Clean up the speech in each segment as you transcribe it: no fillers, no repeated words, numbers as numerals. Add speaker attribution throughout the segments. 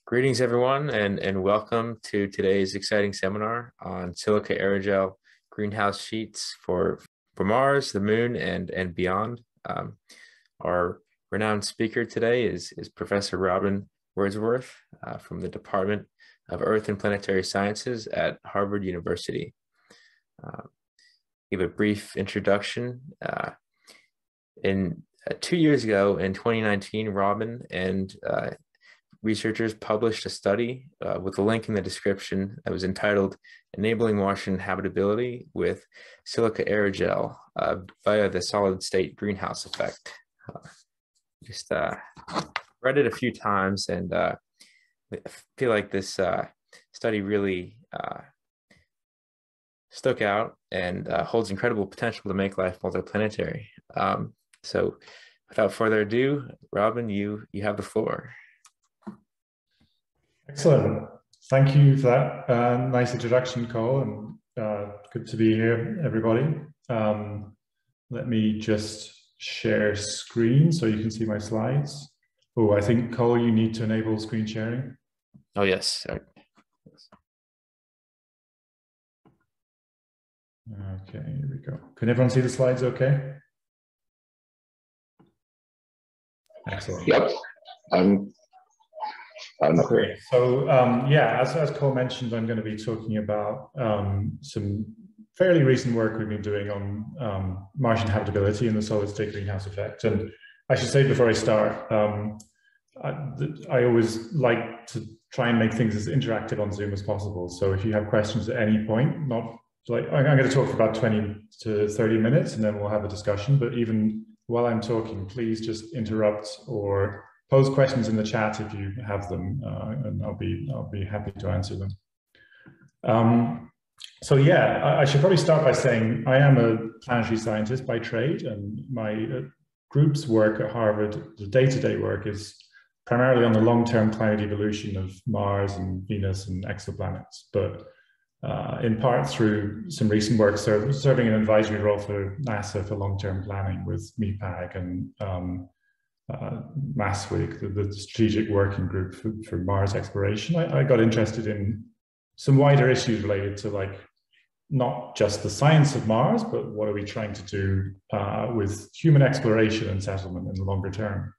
Speaker 1: Greetings, everyone, and welcome to today's exciting seminar on Silica Aerogel greenhouse sheets for Mars, the Moon, and beyond. Our renowned speaker today is Professor Robin Wordsworth from the Department of Earth and Planetary Sciences at Harvard University. Give a brief introduction. 2 years ago, in 2019, Robin and researchers published a study with a link in the description that was entitled Enabling Martian Habitability with Silica Airgel via the solid state greenhouse effect. Just read it a few times, and I feel like this study really stuck out and holds incredible potential to make life multiplanetary. So without further ado, Robin, you have the floor.
Speaker 2: Excellent. Thank you for that nice introduction, Kole, and good to be here, everybody. Let me just share screen so you can see my slides. Oh, I think, Kole, you need to enable screen sharing.
Speaker 1: Oh, yes.
Speaker 2: Okay, here we go. Can everyone see the slides okay? Excellent.
Speaker 3: Yep.
Speaker 2: Okay, so yeah, as Kole mentioned, I'm going to be talking about some fairly recent work we've been doing on Martian habitability and the solid state greenhouse effect. And I should say before I start, I always like to try and make things as interactive on Zoom as possible. So if you have questions at any point, not like I'm going to talk for about 20 to 30 minutes and then we'll have a discussion. But even while I'm talking, please just interrupt or pose questions in the chat if you have them, and I'll be happy to answer them. So yeah, I should probably start by saying I am a planetary scientist by trade, and my group's work at Harvard, the day-to-day work, is primarily on the long-term climate evolution of Mars and Venus and exoplanets, but in part through some recent work serving an advisory role for NASA for long-term planning with MEPAG and MarsU, the strategic working group for Mars exploration. I got interested in some wider issues related to like not just the science of Mars, but what are we trying to do with human exploration and settlement in the longer term.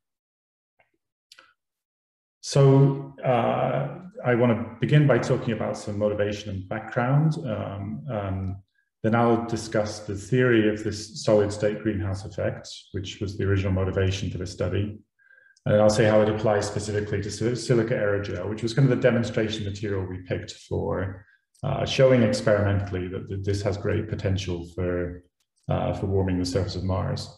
Speaker 2: So I want to begin by talking about some motivation and background. Then I'll discuss the theory of this solid state greenhouse effect, which was the original motivation for the study. And I'll say how it applies specifically to Silica Aerogel, which was kind of the demonstration material we picked for showing experimentally that this has great potential for warming the surface of Mars.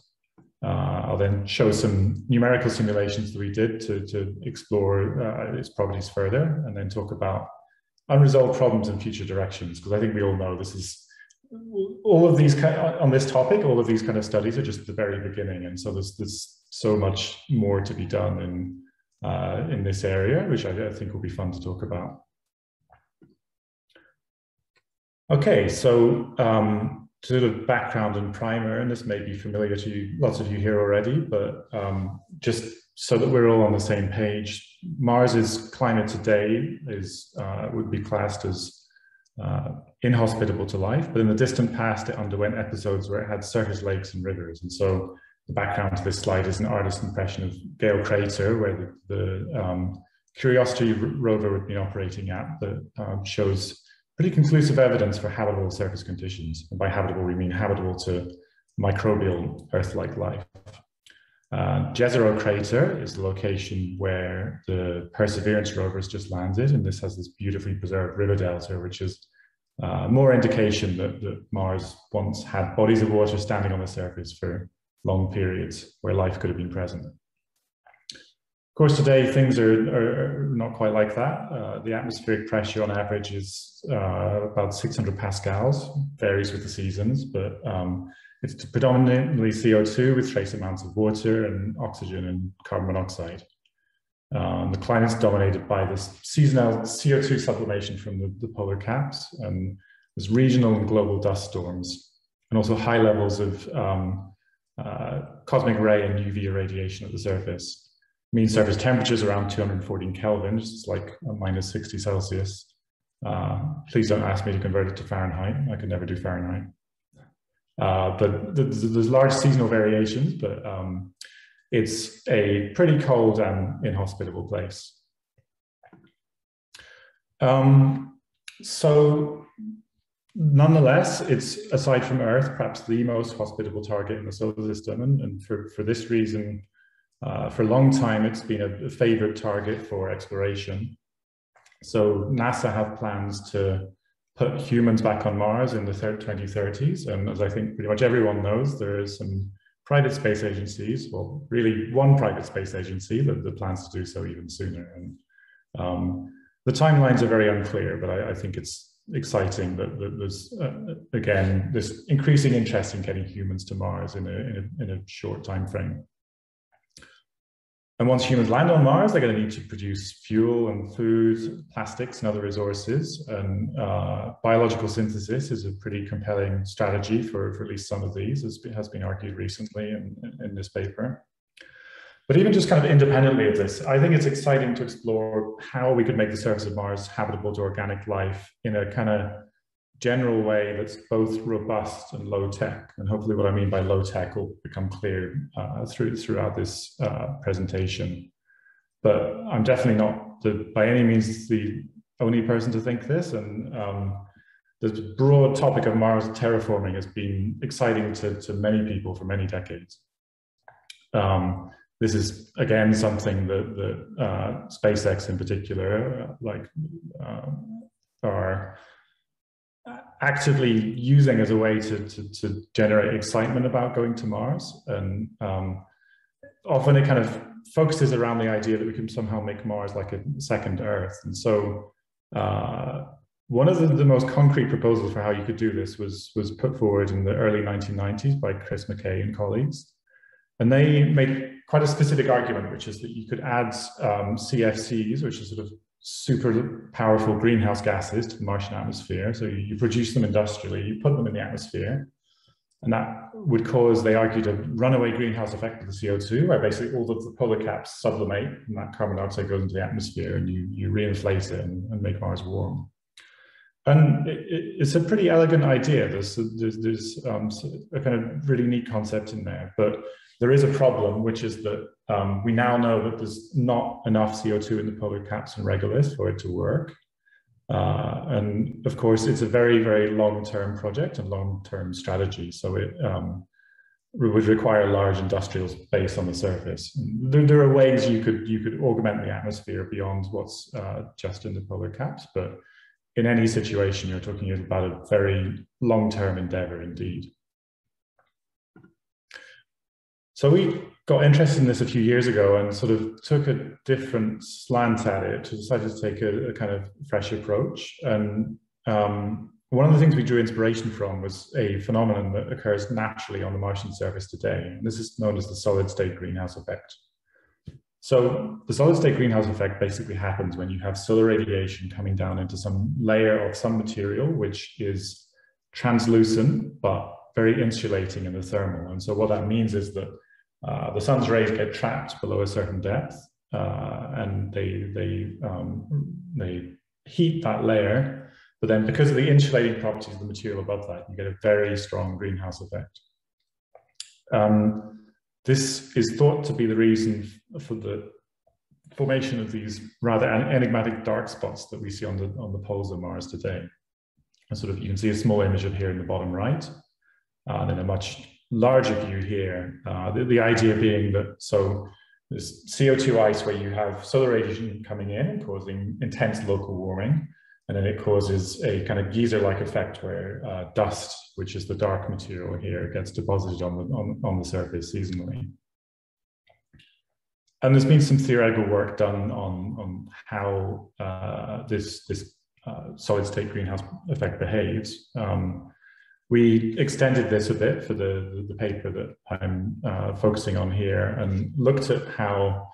Speaker 2: I'll then show some numerical simulations that we did to explore its properties further, and then talk about unresolved problems and future directions, because I think we all know this is all of these on this topic, all of these kind of studies are just the very beginning, and so there's so much more to be done in this area, which I think will be fun to talk about. Okay, so sort of background and primer, and this may be familiar to lots of you here already, but just so that we're all on the same page, Mars's climate today would be classed as inhospitable to life, but in the distant past it underwent episodes where it had surface lakes and rivers. And so the background to this slide is an artist's impression of Gale Crater, where the Curiosity rover would be operating at, that shows pretty conclusive evidence for habitable surface conditions. And by habitable, we mean habitable to microbial Earth-like life. Jezero Crater is the location where the Perseverance rover has just landed, and this has this beautifully preserved river delta, which is more indication that Mars once had bodies of water standing on the surface for long periods where life could have been present. Of course, today things are not quite like that. The atmospheric pressure on average is about 600 pascals, varies with the seasons, but it's predominantly CO2 with trace amounts of water and oxygen and carbon monoxide. The climate's dominated by this seasonal CO2 sublimation from the polar caps, and there's regional and global dust storms, and also high levels of cosmic ray and UV irradiation at the surface. Mean surface temperatures around 214 Kelvin, which is like a minus 60 Celsius. Please don't ask me to convert it to Fahrenheit. I could never do Fahrenheit. But there's large seasonal variations, but it's a pretty cold and inhospitable place. So nonetheless, it's, aside from Earth, perhaps the most hospitable target in the solar system. And for this reason, for a long time, it's been a favorite target for exploration. So NASA have plans to put humans back on Mars in the 2030s. And as I think pretty much everyone knows, there is some private space agencies, well, really one private space agency that plans to do so even sooner. And the timelines are very unclear, but I think it's exciting that there's, again, this increasing interest in getting humans to Mars in a short time frame. And once humans land on Mars, they're going to need to produce fuel and food, plastics and other resources. And biological synthesis is a pretty compelling strategy for at least some of these, as has been argued recently in this paper. But even just kind of independently of this, I think it's exciting to explore how we could make the surface of Mars habitable to organic life in a kind of general way that's both robust and low tech. And hopefully what I mean by low tech will become clear throughout this presentation. But I'm definitely not by any means the only person to think this. And the broad topic of Mars terraforming has been exciting to many people for many decades. This is, again, something that SpaceX in particular are actively using as a way to generate excitement about going to Mars. And often it kind of focuses around the idea that we can somehow make Mars like a second Earth. And so one of the most concrete proposals for how you could do this was put forward in the early 1990s by Chris McKay and colleagues. And they made quite a specific argument, which is that you could add CFCs, which is sort of super powerful greenhouse gases, to the Martian atmosphere. So you produce them industrially, you put them in the atmosphere, and that would cause, they argued, a runaway greenhouse effect of the CO2, where basically all of the polar caps sublimate and that carbon dioxide goes into the atmosphere, and you reinflate it and make Mars warm. And it's a pretty elegant idea. There's a kind of really neat concept in there, but there is a problem, which is that we now know that there's not enough CO2 in the polar caps and regolith for it to work. And of course, it's a very, very long-term project and long-term strategy. So it would require large industrial space on the surface. There are ways you could augment the atmosphere beyond what's just in the polar caps, but in any situation, you're talking about a very long-term endeavor indeed. So we got interested in this a few years ago and sort of took a different slant at it, to decide to take a kind of fresh approach. And one of the things we drew inspiration from was a phenomenon that occurs naturally on the Martian surface today. And this is known as the solid state greenhouse effect. So the solid state greenhouse effect basically happens when you have solar radiation coming down into some layer of some material, which is translucent, but very insulating in the thermal. And so what that means is that the sun's rays get trapped below a certain depth, and they heat that layer. But then, because of the insulating properties of the material above that, you get a very strong greenhouse effect. This is thought to be the reason for the formation of these rather enigmatic dark spots that we see on the poles of Mars today. And sort of, you can see a small image of here in the bottom right, and then a much larger view here. The idea being that, so there's CO2 ice where you have solar radiation coming in and causing intense local warming, and then it causes a kind of geyser-like effect where dust, which is the dark material here, gets deposited on the surface seasonally. And there's been some theoretical work done on how this solid state greenhouse effect behaves. We extended this a bit for the paper that I'm focusing on here, and looked at how,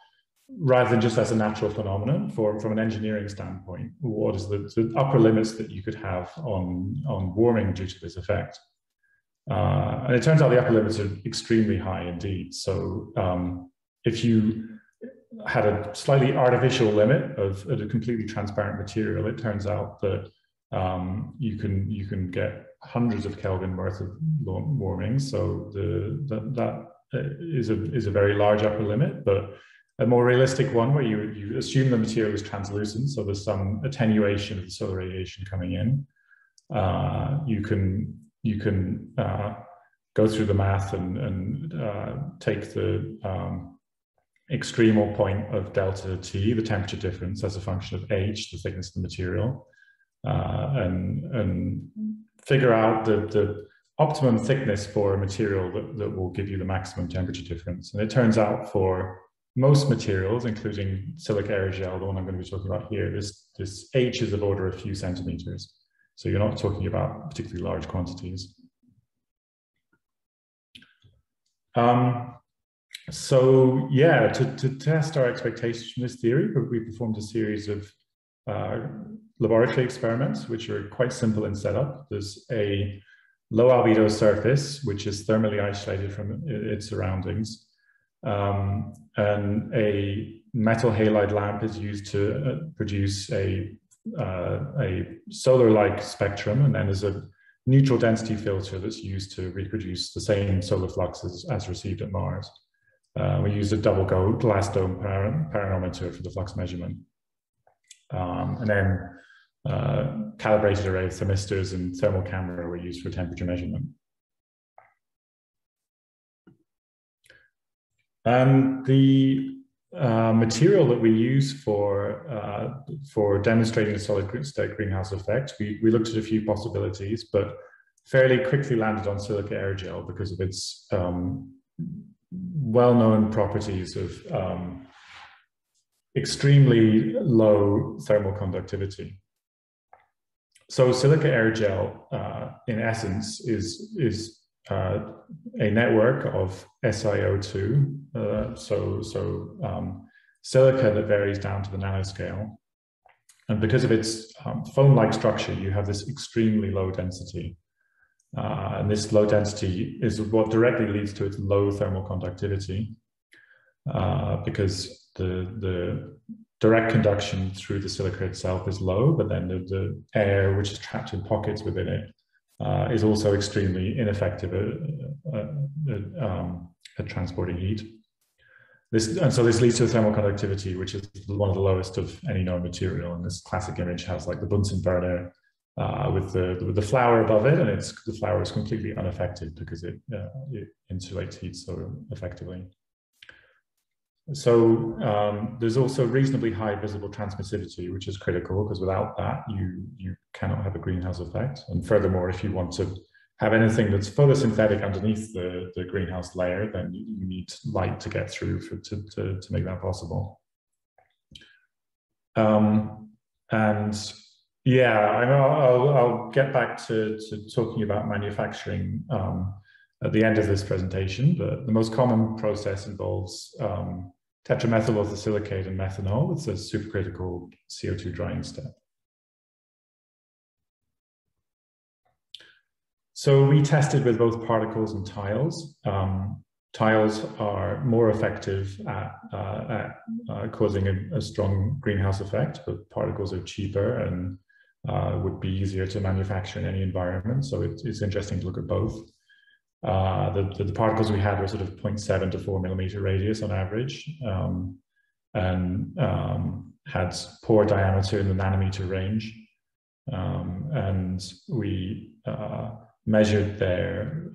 Speaker 2: rather than just as a natural phenomenon, from an engineering standpoint, what is the upper limits that you could have on warming due to this effect. And it turns out the upper limits are extremely high indeed. So if you had a slightly artificial limit of a completely transparent material. It turns out that you can get hundreds of Kelvin worth of warming. So that is a very large upper limit, but a more realistic one where you assume the material is translucent, so there's some attenuation of the solar radiation coming in. You can go through the math and take the extremal point of delta T, the temperature difference, as a function of H, the thickness of the material, and figure out the optimum thickness for a material that will give you the maximum temperature difference. And it turns out for most materials, including Silica Airgel, the one I'm going to be talking about here, this H is of order a few centimeters. So you're not talking about particularly large quantities. So yeah, to test our expectations from this theory, we performed a series of laboratory experiments, which are quite simple in setup. There's a low albedo surface, which is thermally isolated from its surroundings. And a metal halide lamp is used to produce a solar-like spectrum, and then there's a neutral density filter that's used to reproduce the same solar fluxes as received at Mars. We used a double glass dome pyranometer for the flux measurement. And then calibrated array of thermistors and thermal camera were used for temperature measurement. And the material that we use for demonstrating the solid state greenhouse effect, we looked at a few possibilities, but fairly quickly landed on Silica Airgel because of its well-known properties of extremely low thermal conductivity. So Silica Airgel, in essence, is a network of SiO2, silica that varies down to the nanoscale. And because of its foam-like structure, you have this extremely low density. And this low density is what directly leads to its low thermal conductivity, because the direct conduction through the silica itself is low, but then the air, which is trapped in pockets within it, is also extremely ineffective at transporting heat. And so this leads to a thermal conductivity, which is one of the lowest of any known material. And this classic image has like the Bunsen burner with the flower above it, and the flower is completely unaffected because it insulates heat so effectively. So there's also reasonably high visible transmissivity, which is critical, because without that, you cannot have a greenhouse effect. And furthermore, if you want to have anything that's photosynthetic underneath the greenhouse layer, then you need light to get through to make that possible. And yeah, I'll get back to talking about manufacturing at the end of this presentation, but the most common process involves tetramethyl orthosilicate and methanol. It's a supercritical CO2 drying step. So we tested with both particles and tiles. Tiles are more effective at causing a strong greenhouse effect, but particles are cheaper and would be easier to manufacture in any environment. So it's interesting to look at both. The particles we had were sort of 0.7 to 4 millimeter radius on average, and had pore diameter in the nanometer range. And we measured their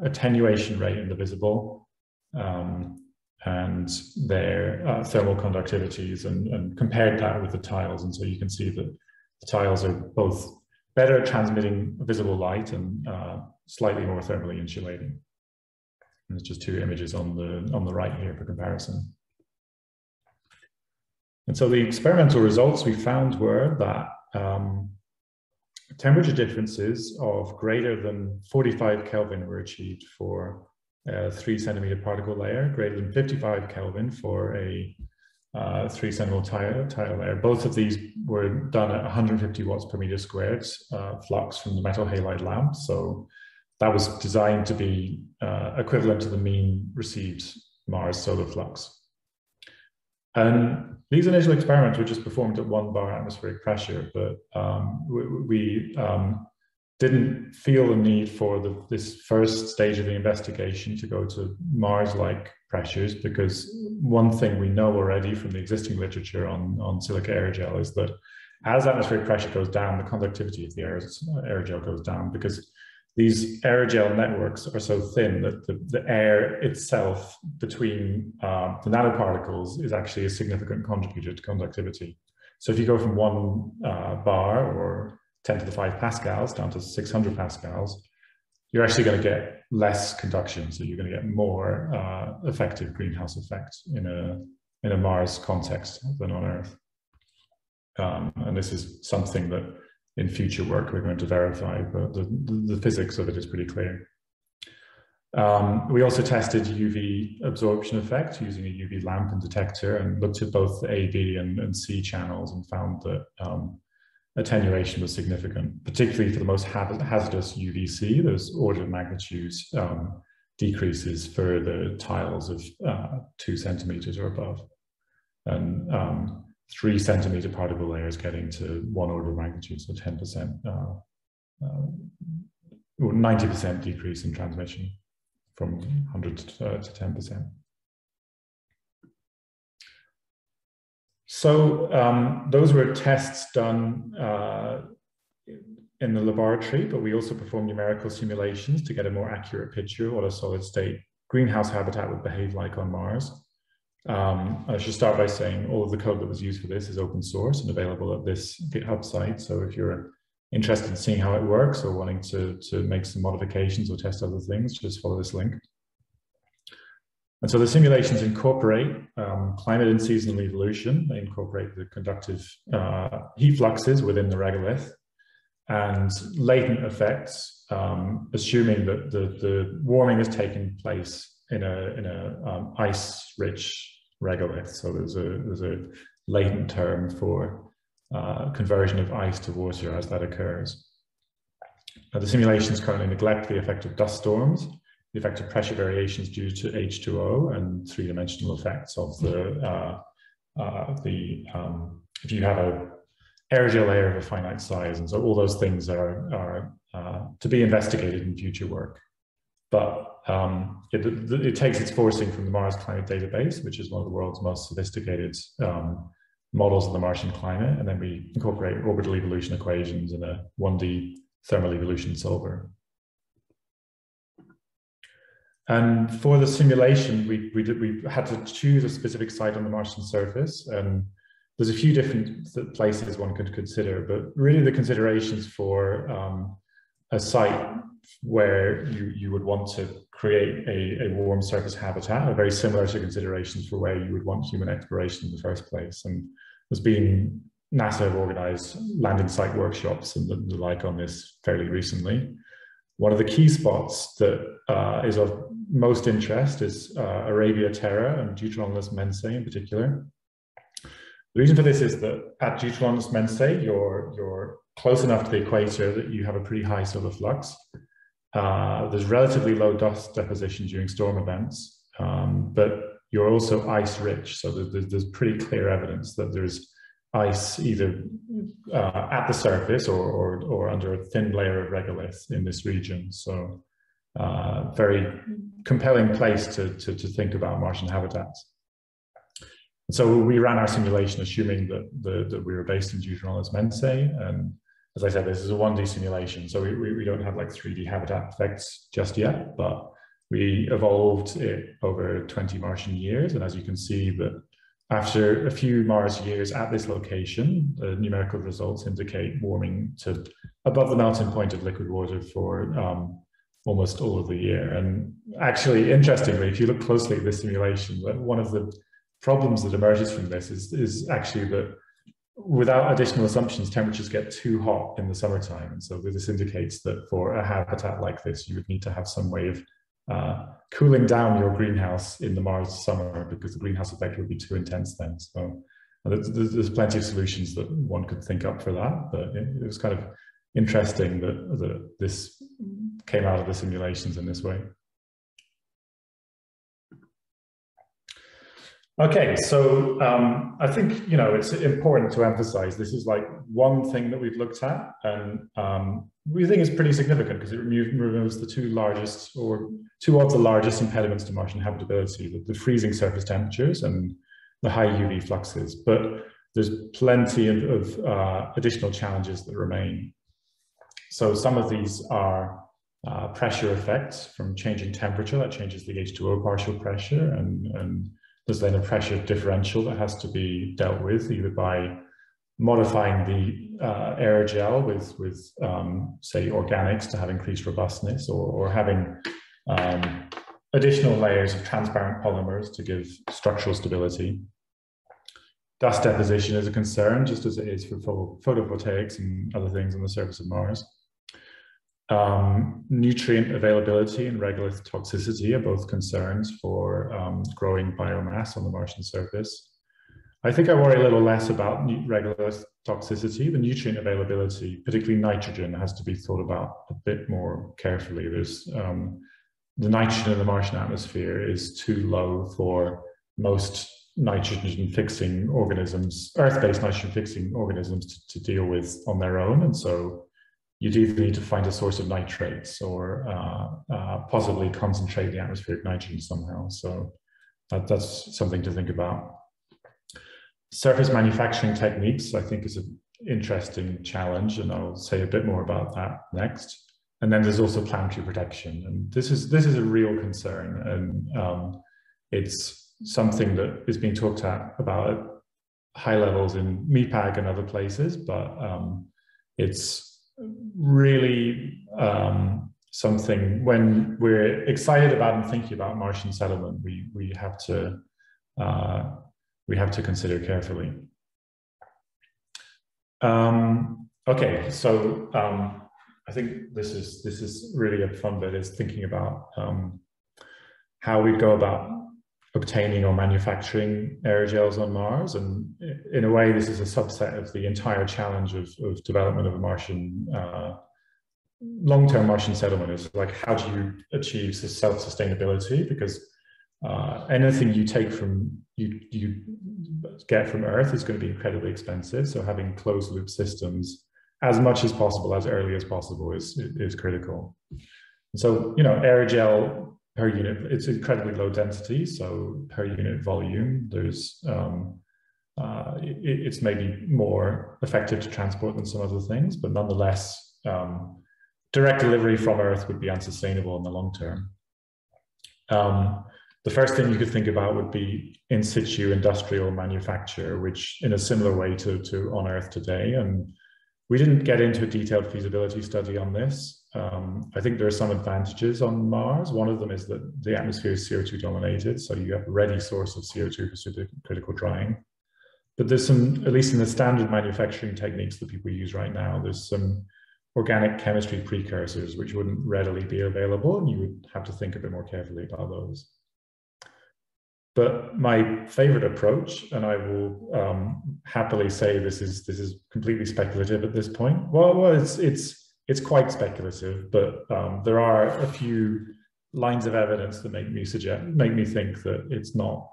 Speaker 2: attenuation rate in the visible and their thermal conductivities and compared that with the tiles. And so you can see that the tiles are both better at transmitting visible light and slightly more thermally insulating. And there's just two images on the right here for comparison. And so the experimental results we found were that temperature differences of greater than 45 Kelvin were achieved for a 3 centimeter particle layer, greater than 55 Kelvin for a 3 centimeter tile layer. Both of these were done at 150 watts per meter squared flux from the metal halide lamp. So that was designed to be equivalent to the mean received Mars solar flux. And these initial experiments were just performed at 1 bar atmospheric pressure, but we didn't feel the need for this first stage of the investigation to go to Mars-like pressures, because one thing we know already from the existing literature on Silica Airgel is that as atmospheric pressure goes down, the conductivity of the aerogel goes down, because these aerogel networks are so thin that the air itself between the nanoparticles is actually a significant contributor to conductivity. So if you go from 1 bar or 10 to the 5 pascals down to 600 pascals, you're actually going to get less conduction. So you're going to get more effective greenhouse effect in a Mars context than on Earth. And this is something that in future work we're going to verify, but the physics of it is pretty clear. We also tested UV absorption effect using a UV lamp and detector, and looked at both the A, B, and C channels, and found that attenuation was significant, particularly for the most hazardous UVC. There's order of magnitudes decreases for the tiles of 2 centimeters or above, and 3 centimeter particle layers getting to 1 order of magnitude, so 10%, or 90% decrease in transmission from 100 to 10%. So those were tests done in the laboratory, but we also performed numerical simulations to get a more accurate picture of what a solid state greenhouse habitat would behave like on Mars. I should start by saying all of the code that was used for this is open source and available at this GitHub site. So if you're interested in seeing how it works or wanting to make some modifications or test other things, just follow this link. And so the simulations incorporate climate and seasonal evolution. They incorporate the conductive heat fluxes within the regolith and latent effects, assuming that the warming has taken place in a ice-rich regolith. So there's a latent term for conversion of ice to water as that occurs. The simulations currently neglect the effect of dust storms, the effect of pressure variations due to H2O, and 3-dimensional effects of if you have a aerogel layer of a finite size. And so all those things are to be investigated in future work. But it takes its forcing from the Mars Climate Database, which is one of the world's most sophisticated models of the Martian climate. And then we incorporate orbital evolution equations in a 1D thermal evolution solver. And for the simulation, we had to choose a specific site on the Martian surface. And there's a few different places one could consider, but really the considerations for a site where you would want to create a warm surface habitat are very similar to considerations for where you would want human exploration in the first place. And there's been NASA have organized landing site workshops and the like on this fairly recently. One of the key spots that is of most interest is Arabia Terra and Deuteronomus Mensae in particular. The reason for this is that at Deuteronomus Mensae, you're close enough to the equator that you have a pretty high solar flux. There's relatively low dust deposition during storm events, but you're also ice rich. So there's pretty clear evidence that there's ice either at the surface or under a thin layer of regolith in this region. So very compelling place to think about Martian habitats. So we ran our simulation assuming that we were based in Deuteronomus Mensae, and as I said, this is a 1D simulation, so we don't have like 3D habitat effects just yet, but we evolved it over 20 Martian years, and as you can see, that after a few Mars years at this location, the numerical results indicate warming to above the melting point of liquid water for almost all of the year. And actually, interestingly, if you look closely at this simulation, one of the problems that emerges from this is actually that without additional assumptions, temperatures get too hot in the summertime. And so this indicates that for a habitat like this, you would need to have some way of cooling down your greenhouse in the Mars summer, because the greenhouse effect would be too intense then. So there's plenty of solutions that one could think up for that, but it was kind of interesting that this came out of the simulations in this way. Okay, so I think, you know, it's important to emphasize this is like one thing that we've looked at, and we think it's pretty significant because it removes the two largest, or two of the largest impediments to Martian habitability, the freezing surface temperatures and the high UV fluxes. But there's plenty of additional challenges that remain. So some of these are pressure effects from changing temperature that changes the H2O partial pressure, and there's then a pressure differential that has to be dealt with either by modifying the aerogel with say, organics to have increased robustness, or having additional layers of transparent polymers to give structural stability. Dust deposition is a concern, just as it is for photovoltaics and other things on the surface of Mars. Nutrient availability and regolith toxicity are both concerns for growing biomass on the Martian surface. I think I worry a little less about regolith toxicity. The nutrient availability, particularly nitrogen, has to be thought about a bit more carefully. There's the nitrogen in the Martian atmosphere is too low for most nitrogen fixing organisms, Earth-based nitrogen fixing organisms to deal with on their own, and so you'd either need to find a source of nitrates or possibly concentrate the atmospheric nitrogen somehow. So that's something to think about. Surface manufacturing techniques, I think, is an interesting challenge, and I'll say a bit more about that next. And then there's also planetary protection, and this is a real concern, and it's something that is being talked about at high levels in MEPAG and other places, but it's really something when we're excited about and thinking about Martian settlement, we have to consider carefully. Okay, so I think this is really a fun bit, is thinking about how we go about obtaining or manufacturing aerogels on Mars, and in a way this is a subset of the entire challenge of development of a Martian long-term Martian settlement. Is like, how do you achieve self-sustainability, because anything you take from you get from Earth is going to be incredibly expensive, so having closed loop systems as much as possible, as early as possible, is critical. So, you know, aerogel per unit, it's incredibly low density, so per unit volume, there's it's maybe more effective to transport than some other things, but nonetheless, direct delivery from Earth would be unsustainable in the long term. The first thing you could think about would be in situ industrial manufacture, which in a similar way to on Earth today. And we didn't get into a detailed feasibility study on this. I think there are some advantages on Mars. One of them is that the atmosphere is CO2 dominated, so you have a ready source of CO2 for supercritical drying. But there's some, at least in the standard manufacturing techniques that people use right now, there's some organic chemistry precursors which wouldn't readily be available, and you would have to think a bit more carefully about those. But my favorite approach, and I will happily say this is completely speculative at this point. Well, it's quite speculative, but there are a few lines of evidence that make me think that it's not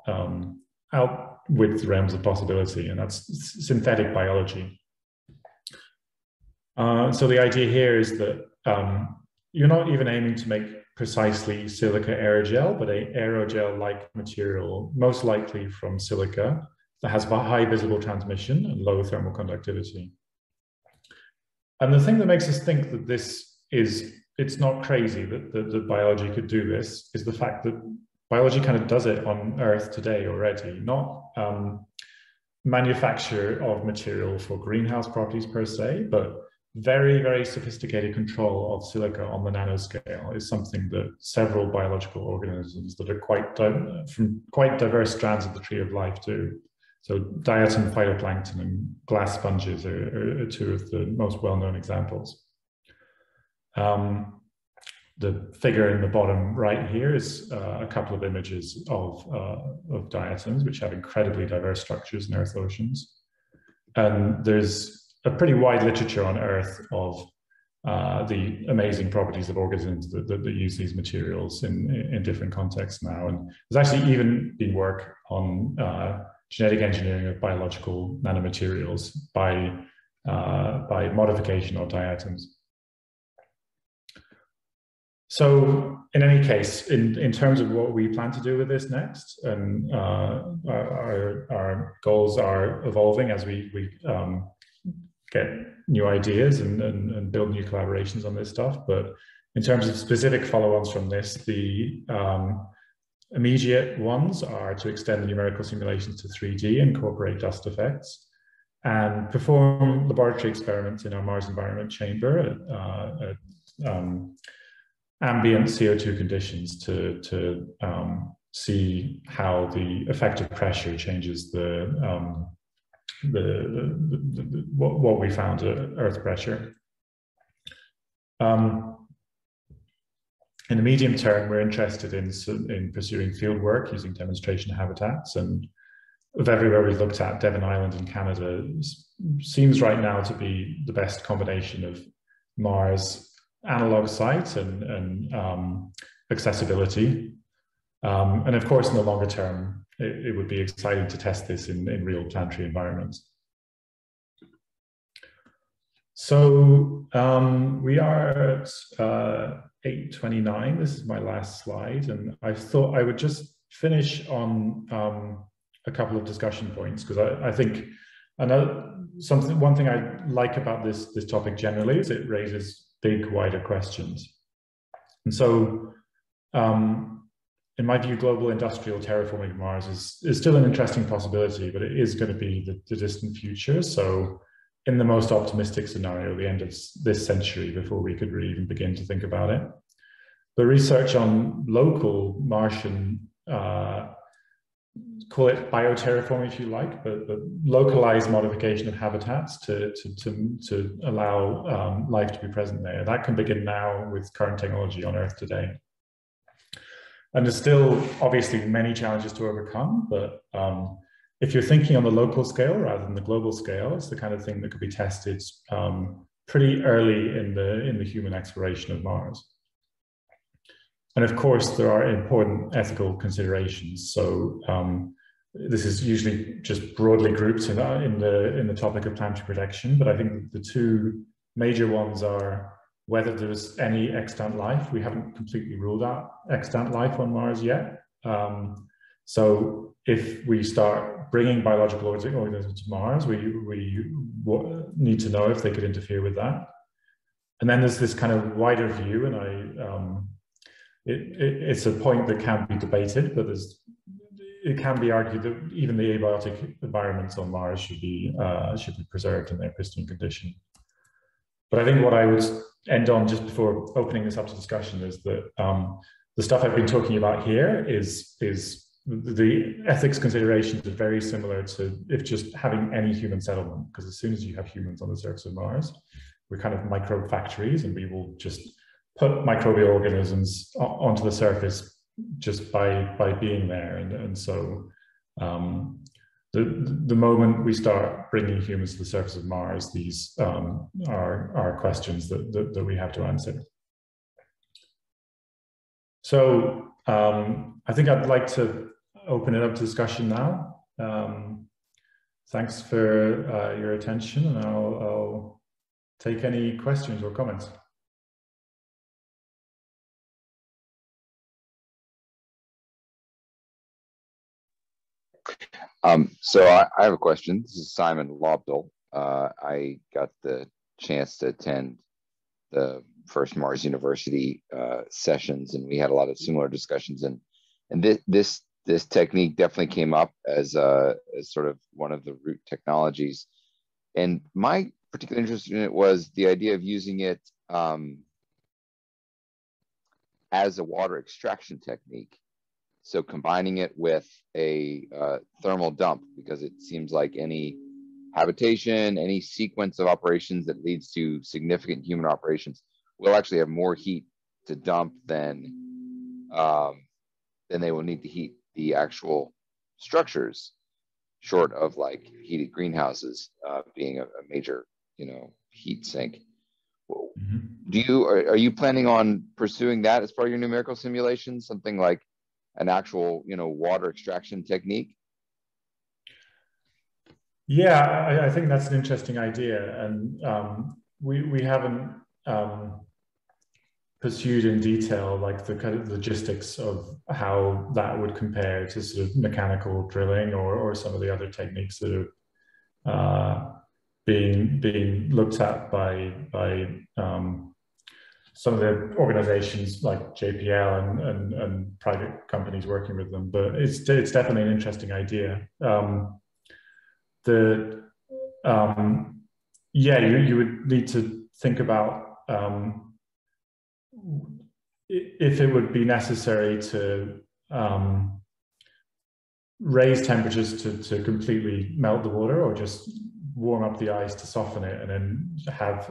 Speaker 2: out with the realms of possibility, and that's synthetic biology. So the idea here is that you're not even aiming to make precisely silica aerogel, but an aerogel-like material, most likely from silica, that has high visible transmission and low thermal conductivity. And the thing that makes us think that it's not crazy that biology could do this, is the fact that biology kind of does it on Earth today already, not manufacture of material for greenhouse properties per se, but very, very sophisticated control of silica on the nanoscale is something that several biological organisms that are from quite diverse strands of the tree of life do. So diatom phytoplankton and glass sponges are two of the most well-known examples. The figure in the bottom right here is a couple of images of diatoms, which have incredibly diverse structures in Earth oceans. And there's a pretty wide literature on Earth of the amazing properties of organisms that use these materials in different contexts now. And there's actually even been work on genetic engineering of biological nanomaterials by modification of diatoms. So in any case, in terms of what we plan to do with this next, and our goals are evolving as we get new ideas and build new collaborations on this stuff. But in terms of specific follow-ons from this, the immediate ones are to extend the numerical simulations to 3D, incorporate dust effects, and perform laboratory experiments in our Mars environment chamber at ambient CO2 conditions to see how the effective pressure changes what we found at Earth pressure. In the medium term, we're interested in pursuing field work using demonstration habitats, and of everywhere we've looked at, Devon Island in Canada seems right now to be the best combination of Mars analog sites and accessibility. And of course, in the longer term, it would be exciting to test this in real planetary environments. So we are at 8:29. This is my last slide, and I thought I would just finish on a couple of discussion points, because I think one thing I like about this topic generally is it raises big, wider questions. And so, in my view, global industrial terraforming of Mars is still an interesting possibility, but it is going to be the distant future. So in the most optimistic scenario, the end of this century, before we could really even begin to think about it. The research on local Martian, call it bioterraforming if you like, but localized modification of habitats to allow life to be present there. That can begin now with current technology on Earth today. And there's still obviously many challenges to overcome, but if you're thinking on the local scale rather than the global scale, it's the kind of thing that could be tested pretty early in the human exploration of Mars. And of course, there are important ethical considerations. So this is usually just broadly grouped in the topic of planetary protection, but I think the two major ones are whether there's any extant life. We haven't completely ruled out extant life on Mars yet. So if we start bringing biological organisms to Mars, we need to know if they could interfere with that. And then there's this kind of wider view, and it's a point that can be debated, but it can be argued that even the abiotic environments on Mars should be preserved in their pristine condition. But I think what I would end on just before opening this up to discussion is that the stuff I've been talking about here is the ethics considerations are very similar to if just having any human settlement, because as soon as you have humans on the surface of Mars, we're kind of microbe factories, and we will just put microbial organisms onto the surface just by being there. And so the moment we start bringing humans to the surface of Mars, these are questions that we have to answer. So I think I'd like to open it up to discussion now. Thanks for your attention, and I'll take any questions or comments.
Speaker 3: So I have a question. This is Simon Lobdell. I got the chance to attend the first Mars University sessions, and we had a lot of similar discussions. And this technique definitely came up as sort of one of the root technologies. And my particular interest in it was the idea of using it as a water extraction technique. So combining it with a thermal dump, because it seems like any habitation, any sequence of operations that leads to significant human operations will actually have more heat to dump than they will need to heat the actual structures, short of like heated greenhouses being a major, heat sink. Are you planning on pursuing that as part of your numerical simulation? Something like an actual, water extraction technique?
Speaker 2: Yeah, I think that's an interesting idea, and we haven't pursued in detail like the kind of logistics of how that would compare to sort of mechanical drilling or some of the other techniques that are being looked at by some of the organizations like JPL and private companies working with them. But it's definitely an interesting idea. Yeah, you would need to think about if it would be necessary to raise temperatures to completely melt the water, or just warm up the ice to soften it, and then have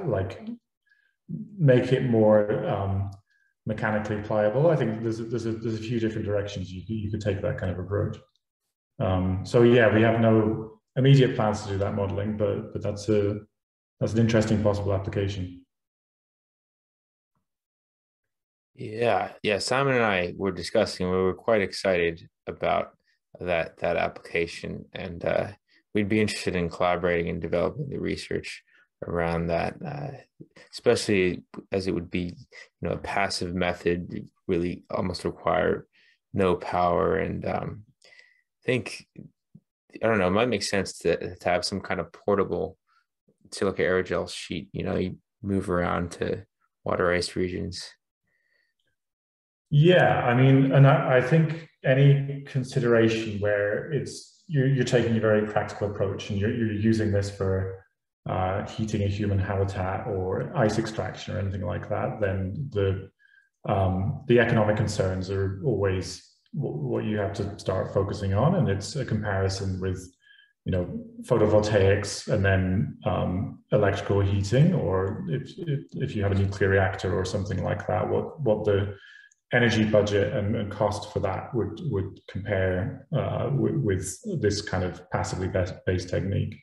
Speaker 2: make it more mechanically pliable. I think there's a few different directions you could take that kind of approach. So yeah, we have no immediate plans to do that modeling, but that's an interesting possible application.
Speaker 1: Yeah, Simon and I were discussing, we were quite excited about that application, and we'd be interested in collaborating and developing the research around that, especially as it would be, a passive method, really almost require no power. And I think, I don't know, it might make sense to have some kind of portable silica aerogel sheet, you move around to water ice regions.
Speaker 2: Yeah, I mean, and I think any consideration where you're taking a very practical approach and you're using this for heating a human habitat or ice extraction or anything like that, then the economic concerns are always what you have to start focusing on, and it's a comparison with photovoltaics and then electrical heating, or if you have a nuclear reactor or something like that, what the energy budget and cost for that would compare with this kind of passively based technique.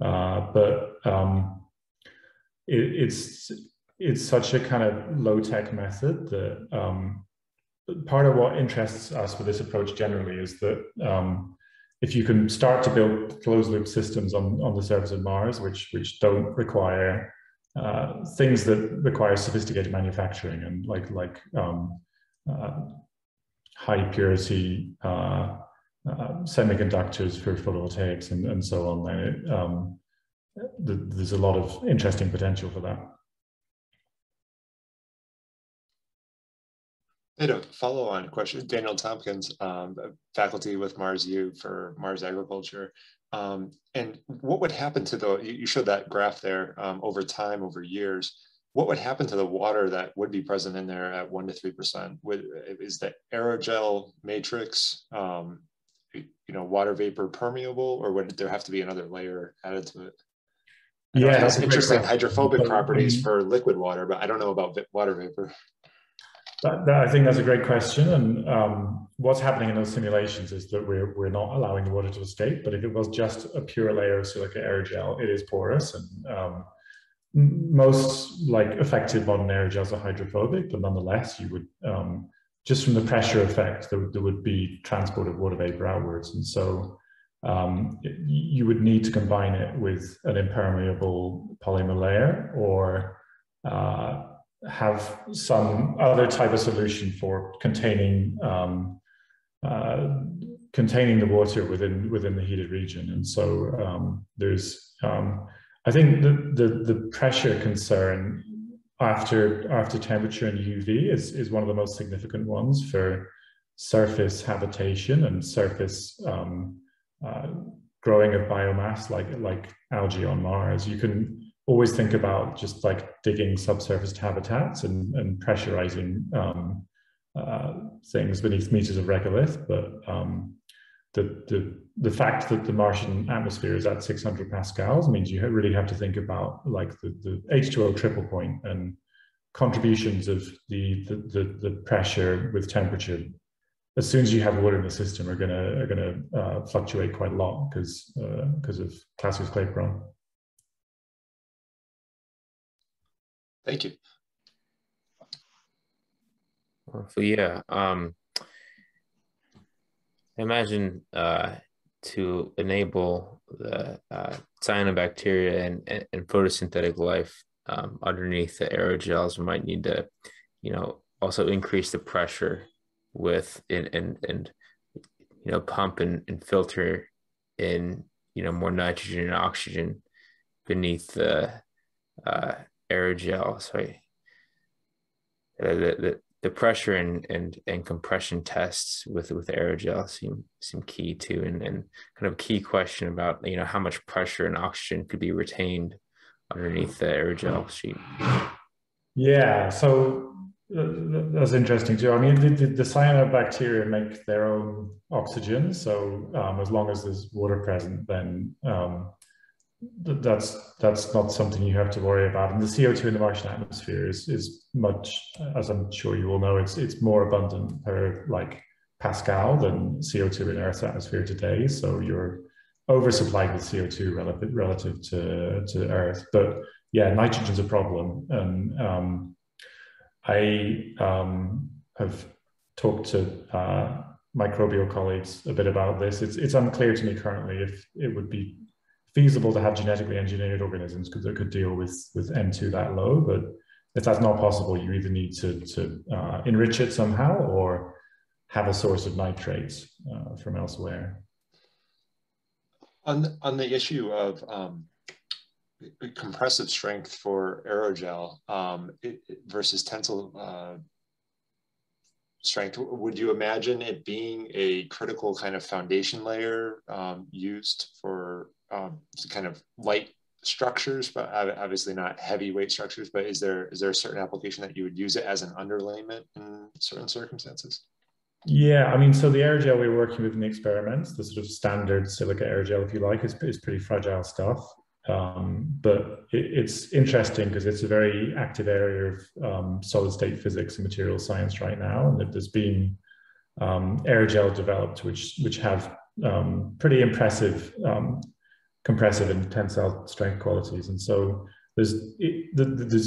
Speaker 2: But it's such a kind of low-tech method that part of what interests us with this approach generally is that if you can start to build closed-loop systems on the surface of Mars, which don't require things that require sophisticated manufacturing and like high purity semiconductors for photovoltaics and so on, then there's a lot of interesting potential for that.
Speaker 4: I had a follow-on question. Daniel Tompkins, faculty with MarsU for Mars Agriculture. And what would happen to you showed that graph there over time, over years. What would happen to the water that would be present in there at 1 to 3%? Is the aerogel matrix, water vapor permeable, or would there have to be another layer added to it? Yeah, that's interesting hydrophobic properties for liquid water, but I don't know about water vapor.
Speaker 2: I think that's a great question, and what's happening in those simulations is that we're not allowing the water to escape. But if it was just a pure layer of silica aerogel, it is porous, and most effective modern aerogels are hydrophobic, but nonetheless, you would just from the pressure effect, there would be transport of water vapor outwards, and so you would need to combine it with an impermeable polymer layer, or have some other type of solution for containing the water within the heated region. And so there's I think the pressure concern after temperature and UV is one of the most significant ones for surface habitation and surface growing of biomass like algae on Mars. You can always think about just digging subsurface habitats and pressurizing things beneath meters of regolith, but the fact that the Martian atmosphere is at 600 pascals means you really have to think about the H2O triple point, and contributions of the pressure with temperature as soon as you have water in the system are gonna fluctuate quite a lot because of Clausius-Clapeyron.
Speaker 4: Thank you.
Speaker 1: So yeah, imagine to enable the cyanobacteria and photosynthetic life underneath the aerogels, we might need to, also increase the pressure with and pump and filter in more nitrogen and oxygen beneath the aerogel. So the pressure and compression tests with aerogel seem key too, and kind of a key question about how much pressure and oxygen could be retained underneath the aerogel sheet.
Speaker 2: Yeah, so that's interesting too. I mean, the cyanobacteria make their own oxygen, so as long as there's water present, then that's not something you have to worry about. And the CO2 in the Martian atmosphere is much, as I'm sure you all know, it's more abundant per Pascal than CO2 in Earth's atmosphere today. So you're oversupplied with CO2 relative to Earth. But yeah, nitrogen's a problem, and I have talked to microbial colleagues a bit about this. It's unclear to me currently if it would be feasible to have genetically engineered organisms that could deal with N2 that low, but if that's not possible, you either need to enrich it somehow or have a source of nitrates from elsewhere.
Speaker 4: On the issue of compressive strength for aerogel versus tensile strength, would you imagine it being a critical kind of foundation layer used for kind of light structures, but obviously not heavyweight structures? But is there a certain application that you would use it as an underlayment in certain circumstances?
Speaker 2: Yeah, I mean, so the aerogel we're working with in the experiments, the sort of standard silica aerogel, if you like, is pretty fragile stuff. But it's interesting because it's a very active area of solid state physics and material science right now, and that there's been aerogel developed which have pretty impressive compressive and tensile strength qualities. And so there's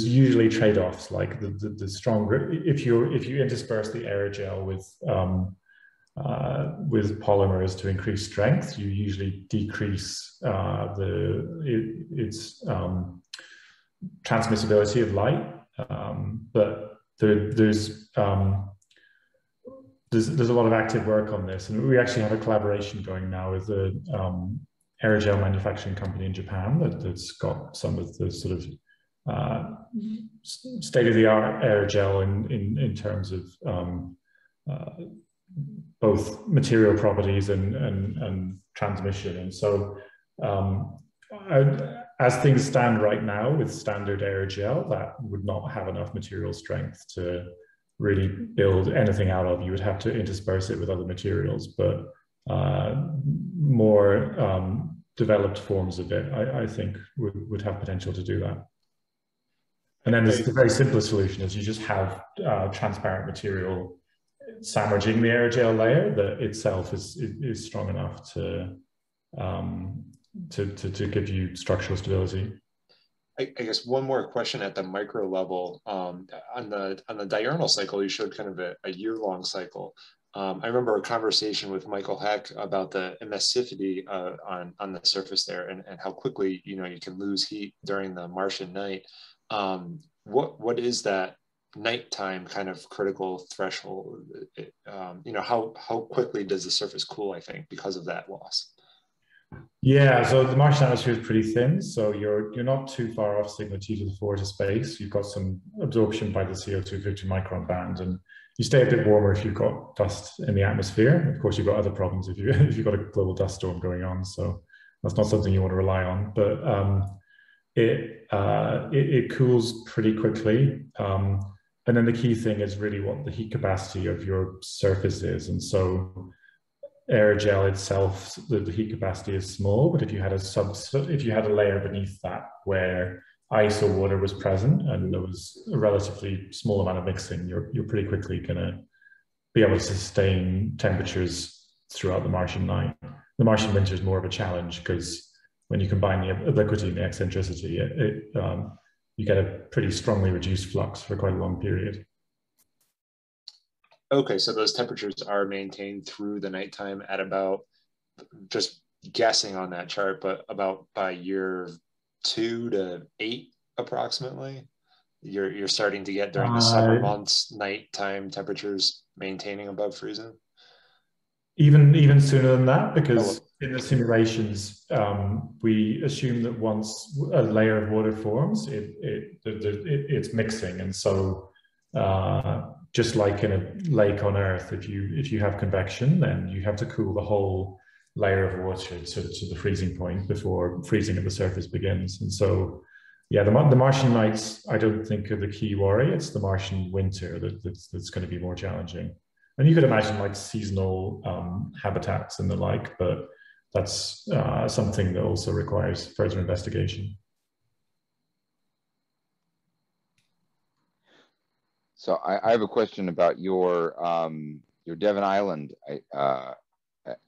Speaker 2: usually trade-offs, like the stronger, if you intersperse the aerogel with polymers to increase strength, you usually decrease its transmissibility of light. But there's a lot of active work on this, and we actually have a collaboration going now with the aerogel manufacturing company in Japan that's got some of the sort of state-of-the-art aerogel in terms of both material properties and transmission. And so as things stand right now with standard aerogel, that would not have enough material strength to really build anything out of. You would have to intersperse it with other materials, but more developed forms of it, I think, would have potential to do that. And then the very simplest solution is you just have transparent material sandwiching the aerogel layer that itself is strong enough to give you structural stability.
Speaker 4: I guess one more question at the micro level. On the diurnal cycle, you showed kind of a year-long cycle. I remember a conversation with Michael Heck about the emissivity on the surface there, and how quickly you can lose heat during the Martian night. What is that nighttime kind of critical threshold? How quickly does the surface cool, I think, because of that loss?
Speaker 2: Yeah, so the Martian atmosphere is pretty thin, so you're not too far off sigma T to the 4 to space. You've got some absorption by the CO2 50 micron band, and you stay a bit warmer if you've got dust in the atmosphere. Of course, you've got other problems if you've got a global dust storm going on, so that's not something you want to rely on. But it cools pretty quickly, and then the key thing is really what the heat capacity of your surface is. And so aerogel itself, the heat capacity is small, but if you had a layer beneath that where ice or water was present and there was a relatively small amount of mixing, you're pretty quickly going to be able to sustain temperatures throughout the Martian night. The Martian winter is more of a challenge because when you combine the obliquity and the eccentricity, you get a pretty strongly reduced flux for quite a long period.
Speaker 4: Okay, so those temperatures are maintained through the nighttime at about, just guessing on that chart, but about by year 2 to 8 approximately. You're starting to get during the summer months nighttime temperatures maintaining above freezing.
Speaker 2: Even sooner than that, because in the simulations we assume that once a layer of water forms, it's mixing, and so just like in a lake on Earth, if you have convection, then you have to cool the whole layer of water to the freezing point before freezing at the surface begins. And so, yeah, the Martian nights I don't think are the key worry. It's the Martian winter that's going to be more challenging. And you could imagine like seasonal habitats and the like, but that's something that also requires further investigation.
Speaker 3: So I have a question about your Devon Island